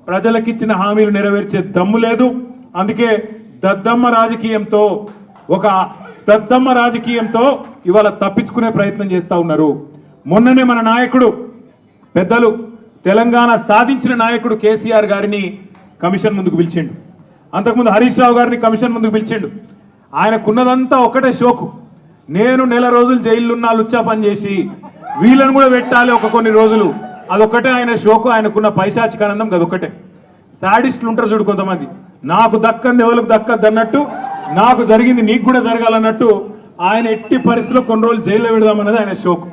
ప్రజలకిచ్చిన హామీలు నెరవేర్చే దమ్ము లేదు. అందుకే దద్దమ్మ రాజకీయంతో ఇవాళ తప్పించుకునే ప్రయత్నం చేస్తూ ఉన్నారు. మొన్ననే మన నాయకుడు పెద్దలు తెలంగాణ సాధించిన నాయకుడు కేసీఆర్ గారిని కమిషన్ ముందుకు పిలిచిండు. అంతకుముందు హరీష్ రావు గారిని కమిషన్ ముందుకు పిలిచిండు. ఆయనకున్నదంతా ఒకటే షోకు, నేను నెల రోజులు జైలున్నా లుచ్చా పని చేసి వీళ్ళని కూడా పెట్టాలి ఒక కొన్ని రోజులు, అదొక్కటే ఆయన షోకు. ఆయనకున్న పైశాచికానందం అదొక్కటే. సాడిస్టులు ఉంటారు చూడు కొంతమంది, నాకు దక్కంది ఎవరికి దక్కద్దు అన్నట్టు, నాకు జరిగింది నీకు కూడా జరగాలన్నట్టు ఆయన ఎట్టి పరిస్థితిలో కొన్ని రోజులు జైల్లో పెడదామన్నది ఆయన షోకు.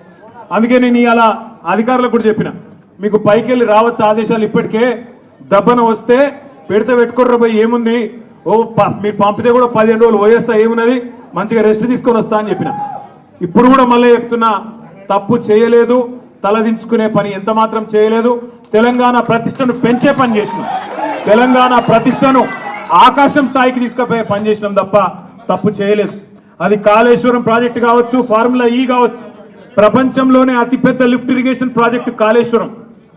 అందుకే నేను ఇలా అధికారులకు కూడా చెప్పిన, మీకు పైకి వెళ్ళి రావచ్చు ఆదేశాలు, ఇప్పటికే దబ్బన వస్తే పెడితే పెట్టుకోర్ర పోయి ఏముంది, మీరు పంపితే కూడా 15 రోజులు పోయేస్తా, ఏమున్నది మంచిగా రెస్ట్ తీసుకొని వస్తా అని చెప్పిన. ఇప్పుడు కూడా మళ్ళీ చెప్తున్నా, తప్పు చేయలేదు, తలదించుకునే పని ఎంత మాత్రం చేయలేదు. తెలంగాణ ప్రతిష్టను పెంచే పని చేసినాం, తెలంగాణ ప్రతిష్టను ఆకాశం స్థాయికి తీసుకుపోయే పని చేసినాం తప్ప తప్పు చేయలేదు. అది కాళేశ్వరం ప్రాజెక్టు కావచ్చు, ఫార్ములా ఈ కావచ్చు, ప్రపంచంలోనే అతిపెద్ద లిఫ్ట్ ఇరిగేషన్ ప్రాజెక్టు కాళేశ్వరం.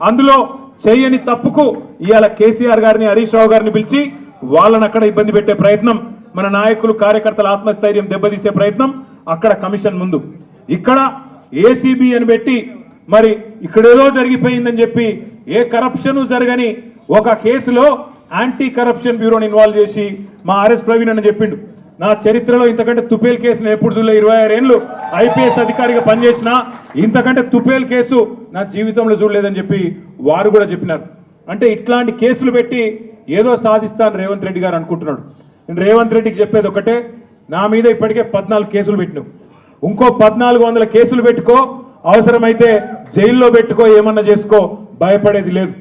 అందులో చేయని తప్పుకు ఇవాళ కేసీఆర్ గారిని హరీష్ రావు గారిని పిలిచి వాళ్ళని అక్కడ ఇబ్బంది పెట్టే ప్రయత్నం, మన నాయకులు కార్యకర్తల ఆత్మస్థైర్యం దెబ్బతీసే ప్రయత్నం అక్కడ కమిషన్ ముందు. ఇక్కడ ఏసీబీ అని పెట్టి మరి ఇక్కడేదో జరిగిపోయిందని చెప్పి ఏ కరప్షన్ జరగని ఒక కేసులో యాంటీ కరప్షన్ బ్యూరోని ఇన్వాల్వ్ చేసి మా ఆర్ఎస్ ప్రవీణ్ అని చెప్పిండు, నా చరిత్రలో ఇంతకంటే తుపేల్ కేసును ఎప్పుడు చూడలే, 26 ఏళ్ళు ఐపీఎస్ అధికారిగా పనిచేసిన ఇంతకంటే తుపేల్ కేసు నా జీవితంలో చూడలేదని చెప్పి వారు కూడా చెప్పినారు. అంటే ఇట్లాంటి కేసులు పెట్టి ఏదో సాధిస్తాను రేవంత్ రెడ్డి గారు అనుకుంటున్నాడు. నేను రేవంత్ రెడ్డికి చెప్పేది ఒకటే, నా మీద ఇప్పటికే 14 కేసులు పెట్టినావు, ఇంకో 1400 కేసులు పెట్టుకో, అవసరమైతే జైల్లో పెట్టుకో, ఏమన్నా చేసుకో, భయపడేది లేదు.